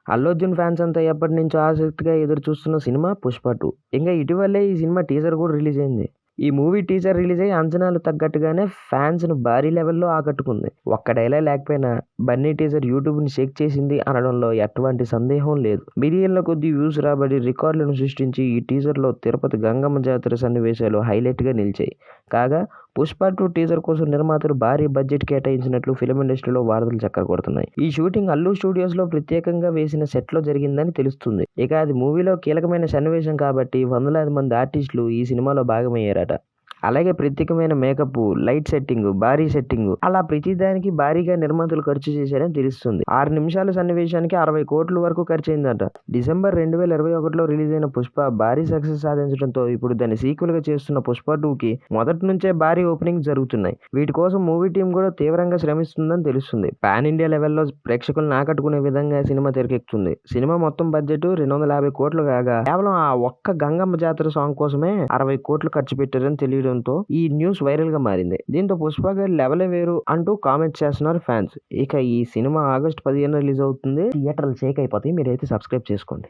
Allu Arjun fans అంతా ఎప్పటినుంచో ఆసక్తిగా ఎదురు చూస్తున్న సినిమా 'పుష్ప 2'. ఇంకా ఇటీవలే ఈ సినిమా టీజర్ కూడా రిలీజ్ అయింది. ఈ మూవీ టీజర్ రిలీజ్ అయ్యి అంచనాలు తగ్గట్టుగానే ఫ్యాన్స్‌ను భారీ లెవెల్‌లో ఆకట్టుకుంది. ఒక్క డైలాగ్ లేకపోయినా బన్నీ టీజర్ యూట్యూబ్‌ని షేక్ చేసింది అనడంలో ఎటువంటి సందేహం లేదు. మిలియన్ల కొద్దీ వ్యూస్ రాబడి రికార్డులను సృష్టించి ఈ టీజర్‌లో తిరుపతి గంగమ్మ జాతర సన్నివేశాలు హైలైట్‌గా నిలిచాయి. కాగా 'పుష్ప 2' టీజర్ కోసం నిర్మాతలు భారీ బడ్జెట్ కేటాయించినట్లు ఫిల్మ్ ఇండస్ట్రీలో వార్తలు చక్కర్కొడుతున్నాయి. ఈ షూటింగ్ అల్లు స్టూడియోస్‌లో ప్రత్యేకంగా వేసిన సెట్‌లో జరిగిందని తెలుస్తుంది. ఇక అది మూవీలో కీలకమైన సన్నివేశం కాబట్టి వందలాది మంది ఆర్టిస్టులు ఈ సినిమాలో భాగమయ్యారట. అలాగే ప్రత్యేకమైన మేకప్, లైట్ సెట్టింగ్, భారీ సెట్టింగ్ అలా ప్రతిదానికి భారీగా నిర్మాతలు ఖర్చు చేశారని తెలుస్తుంది. 6 నిమిషాల సన్నివేశానికి 60 కోట్ల వరకు ఖర్చయిందట. డిసెంబర్ 2021లో రిలీజ్ అయిన 'పుష్ప' భారీ సక్సెస్ సాధించడంతో ఇప్పుడు దాని సీక్వెల్‌గా చేస్తున్న 'పుష్ప 2'కి మొదటి నుంచే భారీ ఓపెనింగ్స్ జరుగుతున్నాయి. వీటి కోసం మూవీ టీం కూడా తీవ్రంగా శ్రమిస్తుందని తెలుస్తుంది. పాన్ ఇండియా లెవెల్లో ప్రేక్షకులను ఆకట్టుకునే విధంగా సినిమా తెరకెక్కుతుంది. సినిమా మొత్తం బడ్జెట్ 250 కోట్లు కాగా కేవలం ఆ ఒక్క గంగమ్మ జాతర సాంగ్ కోసమే 60 కోట్లు ఖర్చు పెట్టారని తెలియడంతో ఈ న్యూస్ వైరల్ గా మారింది. దీంతో 'పుష్ప' గారి లెవెలే వేరు అంటూ కామెంట్స్ చేస్తున్నారు ఫ్యాన్స్. ఇక ఈ సినిమా ఆగస్టు 15 రిలీజ్ అవుతుంది. థియేటర్లు షేక్ అయిపోతాయి. మీరైతే సబ్స్క్రైబ్ చేసుకోండి.